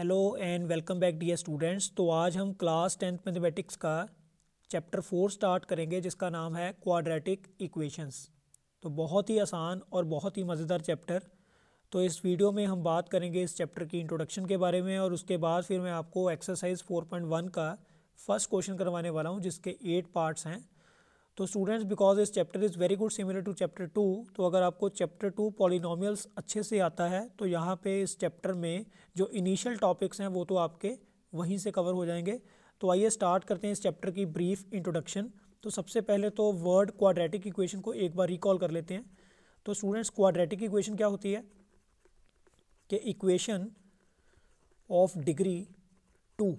Hello and welcome back dear students. तो आज हम क्लास 10th मैथमेटिक्स का चैप्टर 4 स्टार्ट करेंगे जिसका नाम है क्वाड्रेटिक इक्वेशंस। तो बहुत ही आसान और बहुत ही मज़ेदार चैप्टर। तो इस वीडियो में हम बात करेंगे इस चैप्टर की इंट्रोडक्शन के बारे में और उसके बाद फिर मैं आपको एक्सरसाइज 4.1 का फर्स्ट क्वेश्चन करवाने वाला हूँ जिसके 8 पार्ट्स हैं। तो students because this chapter is very good similar to chapter 2, तो अगर आपको चैप्टर 2 पॉलिनोमियल्स अच्छे से आता है तो यहाँ पे इस चैप्टर में जो इनिशियल टॉपिक्स हैं वो तो आपके वहीं से कवर हो जाएंगे। तो आइए स्टार्ट करते हैं इस चैप्टर की ब्रीफ इंट्रोडक्शन। तो सबसे पहले तो वर्ड क्वाड्रेटिक इक्वेशन को एक बार रिकॉल कर लेते हैं। तो स्टूडेंट्स क्वाड्रेटिक इक्वेशन क्या होती है कि इक्वेशन ऑफ डिग्री 2।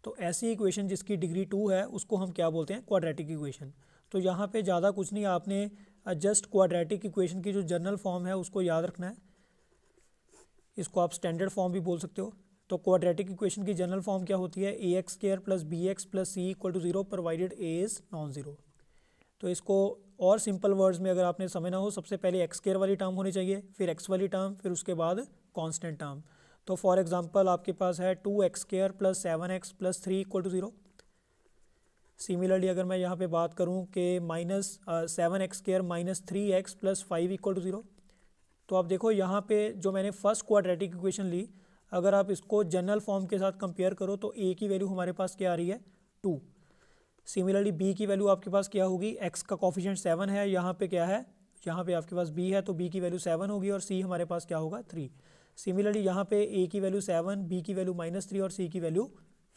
तो ऐसी इक्वेशन जिसकी डिग्री 2 है उसको हम क्या बोलते हैं, क्वाड्रेटिक इक्वेशन। तो यहाँ पे ज़्यादा कुछ नहीं, आपने जस्ट क्वाड्रेटिक इक्वेशन की जो जनरल फॉर्म है उसको याद रखना है। इसको आप स्टैंडर्ड फॉर्म भी बोल सकते हो। तो क्वाड्रेटिक इक्वेशन की जनरल फॉर्म क्या होती है, a x square plus b x plus c equal to 0 provided a is non zero. तो इसको और सिंपल वर्ड्स में अगर आपने समझना हो, सबसे पहले एक्स स्क्वायर वाली टर्म होनी चाहिए, फिर एक्स वाली टर्म, फिर उसके बाद कांस्टेंट टर्म। तो फॉर एग्जांपल आपके पास है 2x square plus 7x plus 3 equal to 0। Similarly अगर मैं यहाँ पे बात करूँ कि minus 7x square minus 3x plus 5 equal to 0। तो आप देखो यहाँ पे जो मैंने फर्स्ट क्वाड्रेटिक इक्वेशन ली, अगर आप इसको जनरल फॉर्म के साथ कंपेयर करो तो a की वैल्यू हमारे पास क्या आ रही है, 2। सिमिलरली b की वैल्यू आपके पास क्या होगी, x का कॉफिशिएंट 7 है, यहाँ पे क्या है, यहाँ पे आपके पास b है तो b की वैल्यू 7 होगी और c हमारे पास क्या होगा, 3। सिमिलरली यहाँ पे a की वैल्यू 7, b की वैल्यू -3 और c की वैल्यू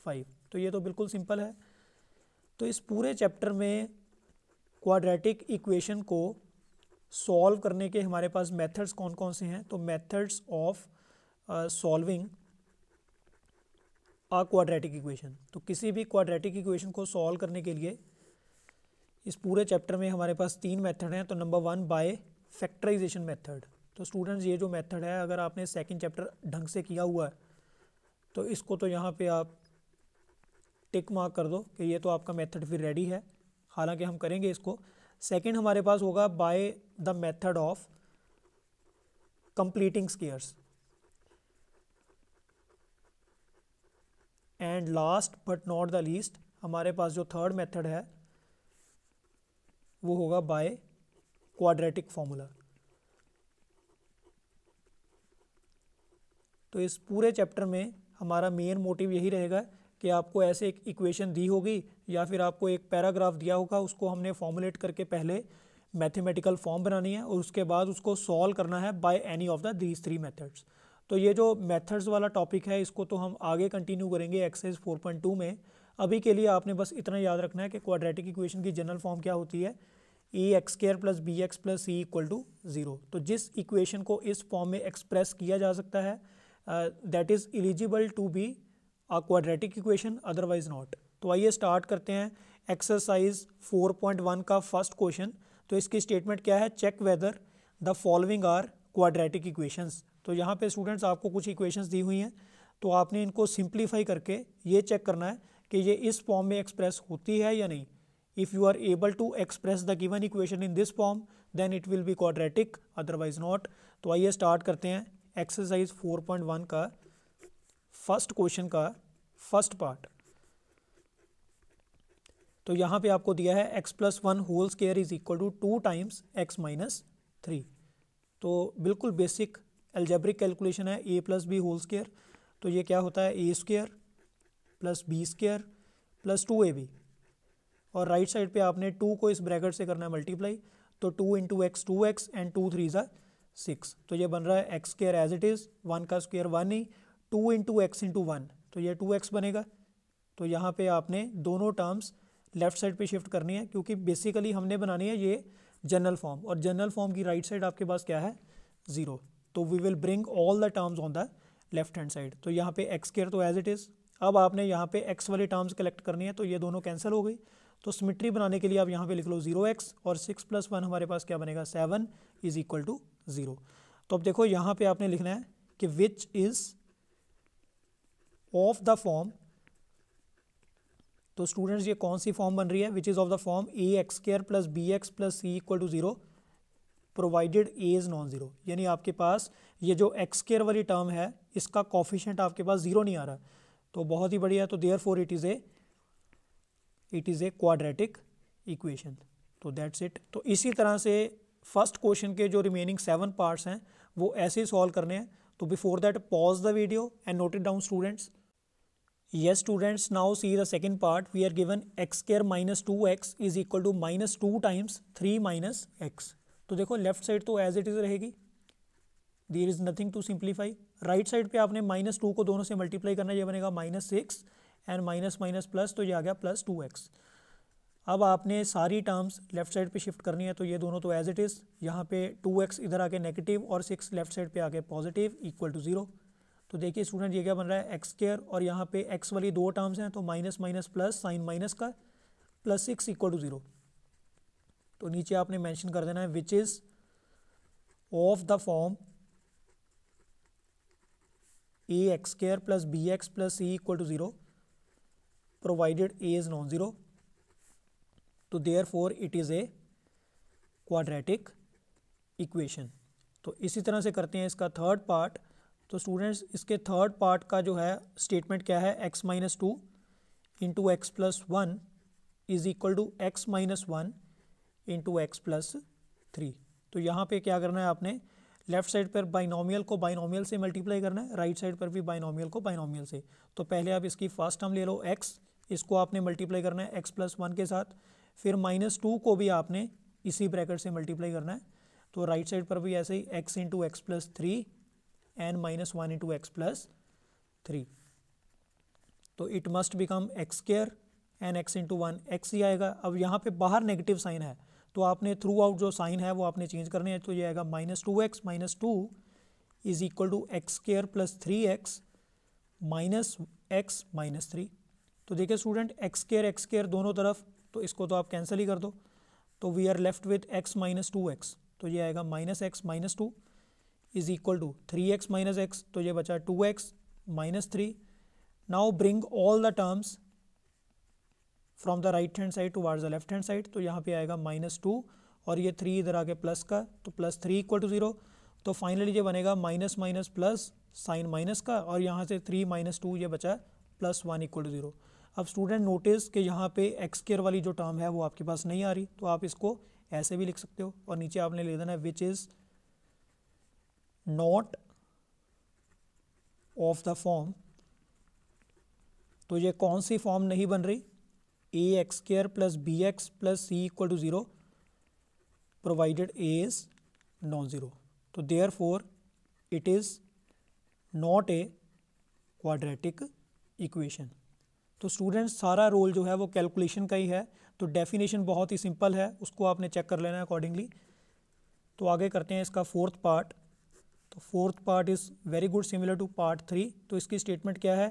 5। तो ये तो बिल्कुल सिंपल है। तो इस पूरे चैप्टर में क्वाड्रेटिक इक्वेशन को सॉल्व करने के हमारे पास मेथड्स कौन कौन से हैं, तो methods of solving a quadratic equation. तो किसी भी क्वाड्रेटिक इक्वेशन को सॉल्व करने के लिए इस पूरे चैप्टर में हमारे पास 3 मेथड हैं। तो नंबर 1 बाय फैक्टराइजेशन मेथड। तो स्टूडेंट्स ये जो मेथड है, अगर आपने सेकंड चैप्टर ढंग से किया हुआ है तो इसको तो यहाँ पे आप टिक मार्क कर दो कि ये तो आपका मेथड फिर रेडी है, हालांकि हम करेंगे इसको। सेकंड हमारे पास होगा by the method of completing squares. And last but not the least हमारे पास जो थर्ड मेथड है वो होगा बाय क्वाड्रेटिक फॉर्मूला। तो इस पूरे चैप्टर में हमारा मेन मोटिव यही रहेगा कि आपको ऐसे एक इक्वेशन दी होगी या फिर आपको एक पैराग्राफ दिया होगा, उसको हमने फॉर्मुलेट करके पहले मैथमेटिकल फॉर्म बनानी है और उसके बाद उसको सॉल्व करना है by any of the these 3 methods. तो ये जो मेथड्स वाला टॉपिक है इसको तो हम आगे कंटिन्यू करेंगे एक्सरसाइज 4.2 में। अभी के लिए आपने बस इतना याद रखना है कि क्वाड्रेटिक इक्वेशन की जनरल फॉर्म क्या होती है, a x square plus b x plus c equal to 0। तो जिस इक्वेशन को इस फॉर्म में एक्सप्रेस किया जा सकता है that is eligible to be a quadratic equation, otherwise not. तो आइए स्टार्ट करते हैं एक्सरसाइज 4.1 का फर्स्ट क्वेश्चन। तो इसकी स्टेटमेंट क्या है, check whether the following are quadratic equations. तो यहाँ पे स्टूडेंट्स आपको कुछ इक्वेशंस दी हुई हैं, तो आपने इनको सिंप्लीफाई करके ये चेक करना है कि ये इस फॉर्म में एक्सप्रेस होती है या नहीं। If you are able to express the given equation in this form then it will be quadratic, otherwise not. तो आइए स्टार्ट करते हैं एक्सरसाइज 4.1 का फर्स्ट क्वेश्चन का फर्स्ट पार्ट। तो यहाँ पे आपको दिया है x plus 1 whole square is equal to 2 times x minus 3। तो बिल्कुल बेसिक एल्जेब्रिक कैलकुलेशन है, a plus b whole square. तो ये क्या होता है, a square plus b square plus 2ab, और राइट साइड पे आपने 2 को इस ब्रैकेट से करना है मल्टीप्लाई। तो 2 इंटू एक्स 2x एंड 2 3 ज़ा 6। तो ये बन रहा है x square as it is, 1 का स्क्वायर 1 ही, 2 इंटू एक्स इंटू 1 तो ये 2x बनेगा। तो यहाँ पे आपने दोनों टर्म्स लेफ्ट साइड पे शिफ्ट करनी है क्योंकि बेसिकली हमने बनानी है ये जनरल फॉर्म, और जनरल फॉर्म की राइट साइड आपके पास क्या है, 0। तो we will bring all the terms on the left hand side. तो यहाँ पे एक्स स्क्वायर तो एज इट इज़। अब आपने यहाँ पे एक्स वाली टर्म्स कलेक्ट करनी है, तो ये दोनों कैंसिल हो गई। तो सिमेट्री बनाने के लिए आप यहाँ पे लिख लो 0x, और 6 प्लस 1 हमारे पास क्या बनेगा, 7 इज इक्वल टू 0। तो अब देखो यहाँ पे आपने लिखना है कि which is of the form. तो स्टूडेंट्स ये कौन सी फॉर्म बन रही है, which is of the form a x square plus b x plus c equal to 0 provided a is non zero, यानी आपके पास ये जो एक्स स्क्वायर वाली टर्म है इसका कोफिशिएंट आपके पास ज़ीरो नहीं आ रहा, तो बहुत ही बढ़िया। तो therefore it is a quadratic equation. तो दैट्स इट। तो इसी तरह से फर्स्ट क्वेश्चन के जो रिमेनिंग 7 पार्ट्स हैं वो ऐसे ही सॉल्व करने हैं। तो before that pause the video and note it down students. Yes students, now see the second part. We are given x square minus 2x is equal to minus 2 times 3 minus x. तो देखो left side तो as it is रहेगी, there is nothing to simplify. Right side पे आपने minus 2 को दोनों से multiply करना है, ये बनेगा minus 6 and minus minus plus, तो ये आ गया प्लस 2x। अब आपने सारी टर्म्स लेफ्ट साइड पे शिफ्ट करनी है, तो ये दोनों तो एज इट इज़, यहाँ पे 2x इधर आके नेगेटिव और 6 लेफ्ट साइड पे आके पॉजिटिव इक्वल टू 0। तो देखिए स्टूडेंट ये क्या बन रहा है, एक्स स्क्वायर और यहाँ पे एक्स वाली दो टर्म्स हैं, तो minus minus plus sign minus का प्लस 6 इक्वल टू 0। तो नीचे आपने मेंशन कर देना है which is of the form a x square plus b x plus c equal to 0 provided a is non zero. तो therefore it is a quadratic equation. तो इसी तरह से करते हैं इसका थर्ड पार्ट। तो स्टूडेंट्स इसके थर्ड पार्ट का जो है स्टेटमेंट क्या है, x minus 2 into x plus 1 is equal to x minus 1 into x plus 3। तो यहाँ पे क्या करना है आपने, लेफ्ट साइड पर बाइनोमियल को बाइनोमियल से मल्टीप्लाई करना है, राइट साइड पर भी बाइनोमियल को बाइनोमियल से। तो पहले आप इसकी फर्स्ट टर्म ले लो x, इसको आपने मल्टीप्लाई करना है x प्लस 1 के साथ, फिर माइनस 2 को भी आपने इसी ब्रैकेट से मल्टीप्लाई करना है। तो राइट साइड पर भी ऐसे ही x into x plus 3 and minus 1 into x plus 3। तो it must become x square and x into 1 x ही आएगा। अब यहाँ पे बाहर नेगेटिव साइन है, तो आपने थ्रू आउट जो साइन है वो आपने चेंज करने हैं। तो ये आएगा minus 2x minus 2 is equal to x square plus 3x minus x minus 3। तो देखिए स्टूडेंट एक्स स्क्वायर दोनों तरफ, तो इसको तो आप कैंसिल ही कर दो। तो we are left with x minus 2x, तो ये आएगा minus x minus 2 is equal to 3x minus x, तो ये बचा 2x minus 3। Now bring all the terms from the right hand side towards the left hand side. तो यहाँ पे आएगा माइनस 2 और ये 3 इधर आके प्लस का, तो प्लस 3 इक्वल टू 0। तो फाइनली ये बनेगा minus minus plus sign minus का, और यहाँ से 3 माइनस 2 ये बचा प्लस 1 इक्वल टू 0। अब स्टूडेंट नोटिस कि यहाँ पे एक्स स्क्वायर वाली जो टर्म है वो आपके पास नहीं आ रही, तो आप इसको ऐसे भी लिख सकते हो, और नीचे आपने लिख देना है which is not of the form. तो ये कौन सी फॉर्म नहीं बन रही, a x square plus b x plus c equal to 0 provided a is non zero. तो therefore it is not a quadratic equation. तो स्टूडेंट्स सारा रोल जो है वो कैलकुलेशन का ही है, तो डेफिनेशन बहुत ही सिंपल है, उसको आपने चेक कर लेना है अकॉर्डिंगली। तो आगे करते हैं इसका फोर्थ पार्ट। तो fourth part is very good similar to part 3। तो इसकी स्टेटमेंट क्या है,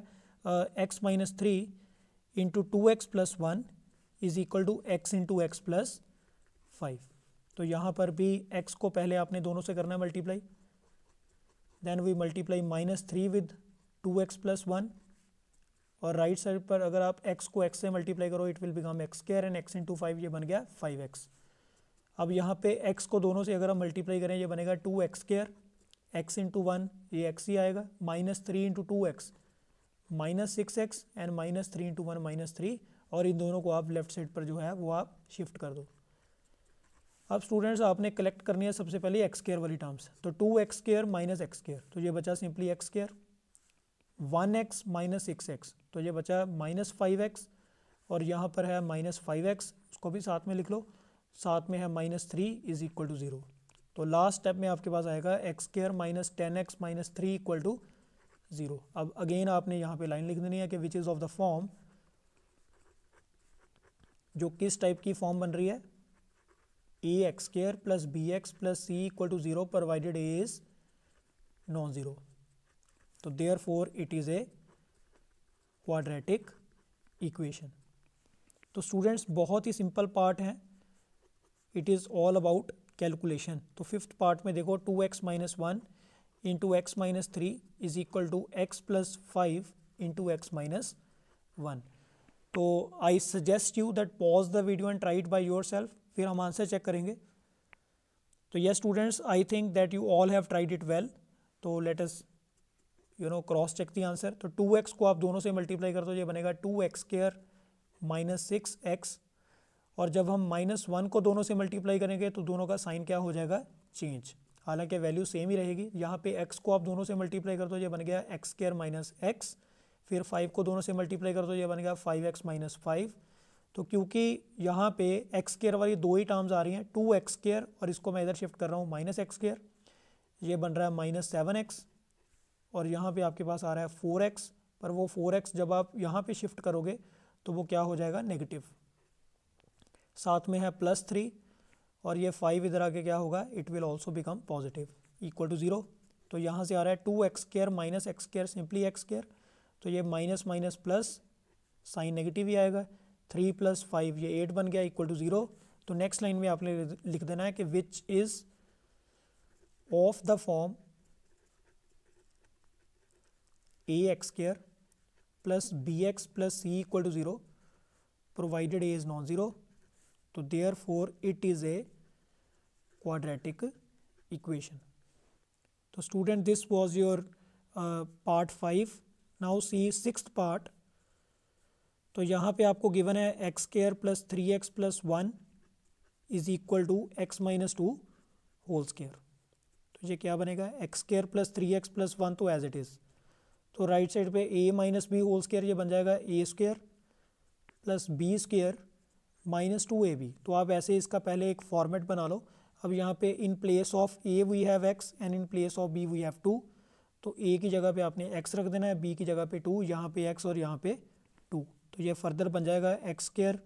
x minus 3 into 2x plus 1 is equal to x into x plus 5। तो यहाँ पर भी x को पहले आपने दोनों से करना है multiply, then we multiply minus 3 with 2x plus 1, और राइट साइड पर अगर आप x को x से मल्टीप्लाई करो it will become x square and x into 5 ये बन गया 5x। अब यहाँ पे x को दोनों से अगर हम मल्टीप्लाई करें ये बनेगा 2x स्क्वायर, x इंटू 1 ये x ही आएगा, minus 3 into 2x minus 6x and minus 3 into 1 minus 3, और इन दोनों को आप लेफ्ट साइड पर जो है वो आप शिफ्ट कर दो। अब स्टूडेंट्स आपने कलेक्ट करनी है सबसे पहले एक्स स्क्वायर वाली टर्म्स। तो 2x square minus x square, तो ये बचा simply x square, 1x minus 6x, तो ये बचा माइनस 5x, और यहाँ पर है माइनस 5x, उसको भी साथ में लिख लो, साथ में है माइनस 3 इज इक्वल टू 0। तो लास्ट स्टेप में आपके पास आएगा x square minus 10x minus 3 equal to 0। अब अगेन आपने यहाँ पे लाइन लिख देनी है कि which is of the form, जो किस टाइप की फॉर्म बन रही है, a x square plus b x plus c equal to 0 provided a is non zero. तो therefore it is a quadratic equation. तो स्टूडेंट्स बहुत ही सिंपल पार्ट है, it is all about calculation. तो फिफ्थ पार्ट में देखो 2x minus 1 into x minus 3 is equal to x plus 5 into x minus 1। तो I suggest you that pause the video and try it by yourself, फिर हम answer check करेंगे। तो yes students, I think that you all have tried it well. तो let us cross check the answer. तो 2x को आप दोनों से मल्टीप्लाई कर दो, ये बनेगा 2x² माइनस 6x. और जब हम -1 को दोनों से मल्टीप्लाई करेंगे तो दोनों का साइन क्या हो जाएगा, चेंज. हालांकि वैल्यू सेम ही रहेगी. यहाँ पे x को आप दोनों से मल्टीप्लाई कर दो, ये बन गया x² माइनस x. फिर 5 को दोनों से मल्टीप्लाई कर दो, ये बन गया 5x माइनस 5. तो क्योंकि यहाँ पे x² वाली दो ही टर्म्स आ रही हैं, 2x² और इसको मैं इधर शिफ्ट कर रहा हूँ -x², ये बन रहा है -7x. और यहाँ पे आपके पास आ रहा है 4x. पर वो 4x जब आप यहाँ पे शिफ्ट करोगे तो वो क्या हो जाएगा, नेगेटिव. साथ में है +3 और ये 5 इधर आके क्या होगा, it will also become positive equal to 0. तो यहाँ से आ रहा है 2x² minus x², simply x². तो ये minus minus plus, sign negative ही आएगा. 3 + 5 ये 8 बन गया इक्वल टू 0. तो नेक्स्ट लाइन में आपने लिख देना है कि which is of the form ax² plus bx plus c equal to 0 provided a is non zero. तो therefore it is a quadratic equation. तो student, this was your part 5. Now see 6th part. तो यहाँ पे आपको given है x² plus 3x plus 1 is equal to x minus 2 whole square. तो ये क्या बनेगा, x² प्लस 3x प्लस 1 तो एज इट इज़. तो राइट साइड पे a minus b whole square, ये बन जाएगा a² plus b² minus 2ab. तो आप ऐसे इसका पहले एक फॉर्मेट बना लो. अब यहाँ पे in place of a we have x and in place of b we have 2. तो a की जगह पे आपने x रख देना है, b की जगह पे 2, यहाँ पे x और यहाँ पे 2. तो ये फर्दर बन जाएगा x²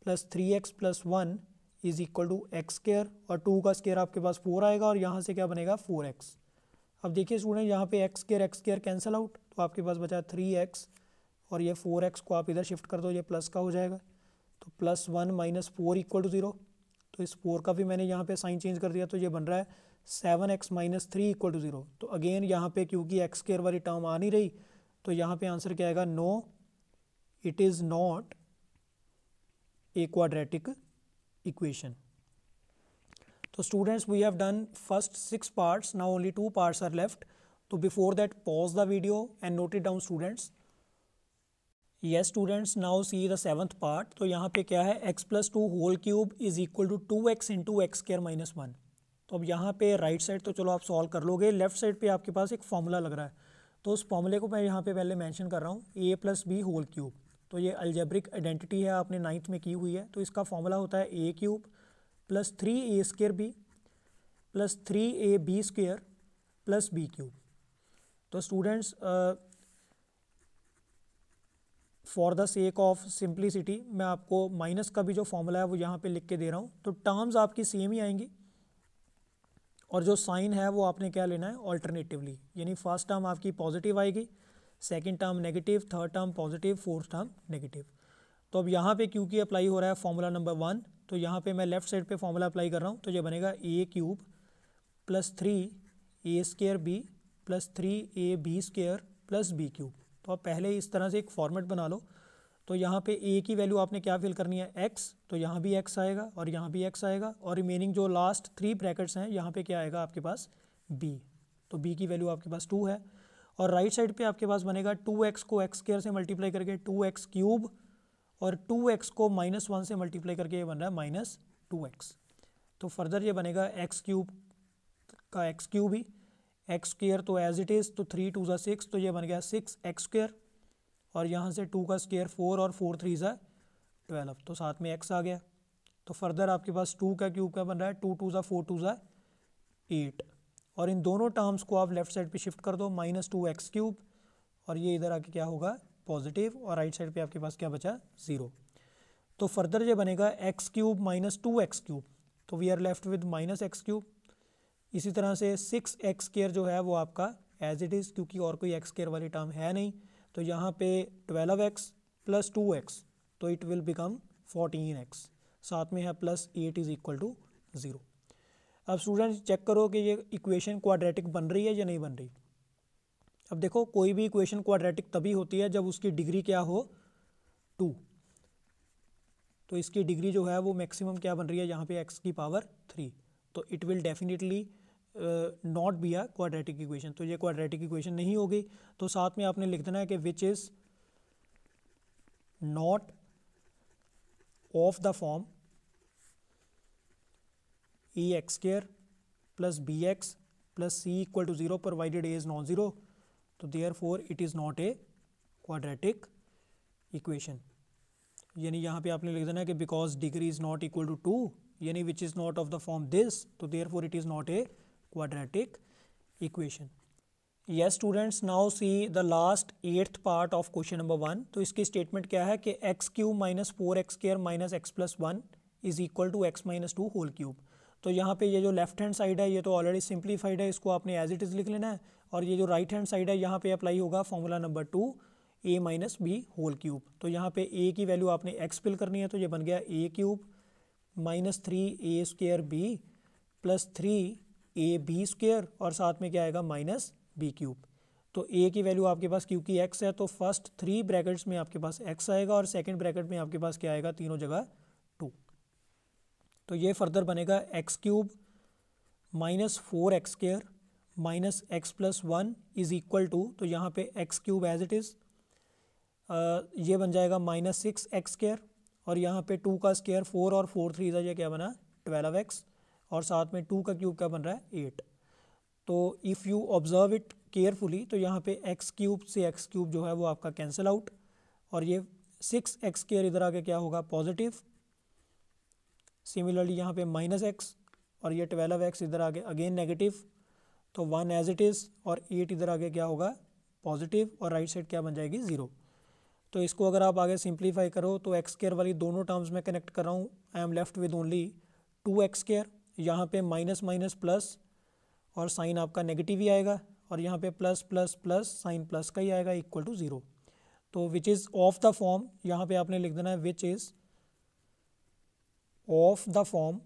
plus 3x plus 1 is equal to x² और 2 का स्क्वायर आपके पास 4 आएगा और यहाँ से क्या बनेगा 4x. अब देखिए स्टूडेंट, यहाँ पे x² कैंसिल आउट, तो आपके पास बचा 3x और ये 4x को आप इधर शिफ्ट कर दो, ये प्लस का हो जाएगा. तो +1 माइनस 4 इक्वल टू 0. तो इस 4 का भी मैंने यहाँ पे साइन चेंज कर दिया, तो ये बन रहा है 7x माइनस 3 इक्वल टू 0. तो अगेन यहाँ पे क्योंकि x² वाली टर्म आ नहीं रही, तो यहाँ पे आंसर क्या आएगा, no it is not a quadratic equation. तो students, we have done first 6 parts. Now only 2 parts are left. तो before that pause the video and note it down students. Yes students, now see the 7th part. तो यहाँ पे क्या है, x plus 2 whole cube is equal to 2x into x² minus 1. तो अब यहाँ पे राइट साइड तो चलो आप सॉल्व कर लोगे, लेफ्ट साइड पे आपके पास एक फॉर्मूला लग रहा है. तो उस फॉर्मूले को मैं यहाँ पे पहले मेंशन कर रहा हूँ, a plus b whole cube. तो ये अलजेब्रिक आइडेंटिटी है, आपने 9th में की हुई है. तो इसका फॉर्मूला होता है a³ plus 3a² plus 3ab² plus b³. तो students, for the sake of simplicity मैं आपको माइनस का भी जो फॉर्मूला है वो यहाँ पे लिख के दे रहा हूँ. तो टर्म्स आपकी सेम ही आएंगी और जो साइन है वो आपने क्या लेना है, ऑल्टरनेटिवली. यानी फर्स्ट टर्म आपकी पॉजिटिव आएगी, second term negative, third term positive, fourth term negative. तो अब यहाँ पे क्योंकि अप्लाई हो रहा है फॉर्मूला नंबर 1, तो यहाँ पे मैं लेफ्ट साइड पे फॉर्मूला अप्लाई कर रहा हूँ. तो ये बनेगा a³ plus 3a² plus 3ab² plus b³. तो आप पहले इस तरह से एक फॉर्मेट बना लो. तो यहाँ पे a की वैल्यू आपने क्या फिल करनी है, x. तो यहाँ भी x आएगा और यहाँ भी x आएगा और रिमेनिंग जो लास्ट 3 ब्रैकेट्स हैं यहाँ पे क्या आएगा आपके पास, b. तो b की वैल्यू आपके पास 2 है. और राइट साइड पे आपके पास बनेगा 2x को x² से मल्टीप्लाई करके 2x³ और 2x को -1 से मल्टीप्लाई करके ये बन रहा है -2x. तो फर्दर ये बनेगा x³ का x³ ही, x² तो एज इट इज़. तो 3 2 ज़ा 6, तो ये बन गया 6x² और यहाँ से 2 का स्क्वायर 4 और 4 3 ज़ा 12. तो साथ में x आ गया. तो फर्दर आपके पास 2 का क्यूब का बन रहा है 2 2 ज़ा 4 2 ज़ा 8. और इन दोनों टर्म्स को आप लेफ्ट साइड पे शिफ्ट कर दो, -2x³ और ये इधर आके क्या होगा, पॉजिटिव. और राइट साइड पे आपके पास क्या बचा, 0. तो फर्दर ये बनेगा x³ माइनस 2x³. तो we are left with -x³. इसी तरह से 6x² जो है वो आपका एज इट इज़, क्योंकि और कोई x² वाली टर्म है नहीं. तो यहाँ पे 12x प्लस 2x, तो इट विल बिकम 14x. साथ में है प्लस 8 इज इक्वल टू 0. अब स्टूडेंट्स चेक करो कि ये इक्वेशन क्वाड्रेटिक बन रही है या नहीं बन रही. अब देखो, कोई भी इक्वेशन क्वाड्रेटिक तभी होती है जब उसकी डिग्री क्या हो, 2. तो इसकी डिग्री जो है वो मैक्सिमम क्या बन रही है यहाँ पे x की पावर 3. तो it will definitely not be a quadratic equation, तो ये क्वाड्रेटिक इक्वेशन नहीं होगी। तो साथ में आपने लिख देना है कि which is not of the form a x square plus b x plus c equal to 0 provided a is non zero, तो therefore it is not a quadratic equation. यानी यहाँ पे आपने लिख देना है कि because degree is not equal to 2, यानी which is not of the form this, तो therefore it is not a quadratic equation. Yes students, now see the last 8th part of question number 1. तो इसकी statement क्या है कि x cube minus 4x square minus x plus 1 is equal to x minus 2 whole cube. तो यहाँ पे ये जो लेफ्ट हैंड साइड है ये तो ऑलरेडी सिंप्लीफाइड है, इसको आपने एज इट इज़ लिख लेना है, और ये जो राइट हैंड साइड है यहाँ पे अप्लाई होगा formula number 2 a minus b whole cube. तो यहाँ पे a की वैल्यू आपने x फिल करनी है, तो ये बन गया a cube minus 3a square b plus 3a b square, और साथ में क्या आएगा माइनस बी क्यूब। तो a की वैल्यू आपके पास क्योंकि x है तो फर्स्ट 3 ब्रैकेट्स में आपके पास x आएगा और सेकंड ब्रैकेट में आपके पास क्या आएगा, तीनों जगह 2। तो ये फर्दर बनेगा x cube minus 4x square minus x plus 1 is equal to, तो यहाँ पे x cube as it is ये बन जाएगा माइनस 6x स्क्वायर, और यहाँ पे 2 का स्क्वायर 4 और 4 3 ये क्या बना 12x, और साथ में 2 का क्यूब क्या बन रहा है 8। तो if you observe it carefully तो यहाँ पे एक्स क्यूब से एक्स क्यूब जो है वो आपका कैंसिल आउट, और ये 6x स्क्वायर इधर आके क्या होगा पॉजिटिव। सिमिलरली यहाँ पे माइनस एक्स और ये 12x इधर आगे अगेन नेगेटिव, तो 1 एज इट इज़, और 8 इधर आगे क्या होगा पॉजिटिव, और राइट साइड क्या बन जाएगी 0। तो इसको अगर आप आगे सिंप्लीफाई करो तो एक्स स्क्वायर वाली दोनों टर्म्स में कनेक्ट कर रहा हूँ, I am left with only 2x square. यहाँ पे माइनस माइनस प्लस और साइन आपका नेगेटिव ही आएगा, और यहाँ पे plus plus plus sign plus का ही आएगा इक्वल टू 0। तो which is of the form, यहाँ पे आपने लिख देना है which is of the form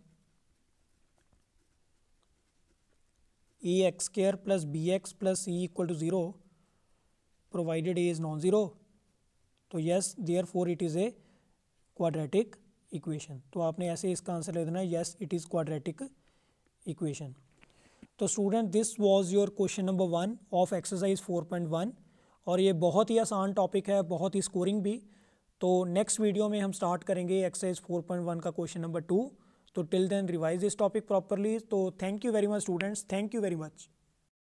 a x square plus b x plus c equal to 0 provided a is non zero, तो yes therefore it is a quadratic equation. तो आपने ऐसे इसका आंसर लिख देना है yes it is quadratic equation. तो student this was your question number 1 of exercise 4.1, और ये बहुत ही आसान टॉपिक है, बहुत ही स्कोरिंग भी। तो नेक्स्ट वीडियो में हम स्टार्ट करेंगे एक्सरसाइज 4.1 का क्वेश्चन नंबर 2। तो till then revise this topic properly. तो thank you very much students, thank you very much.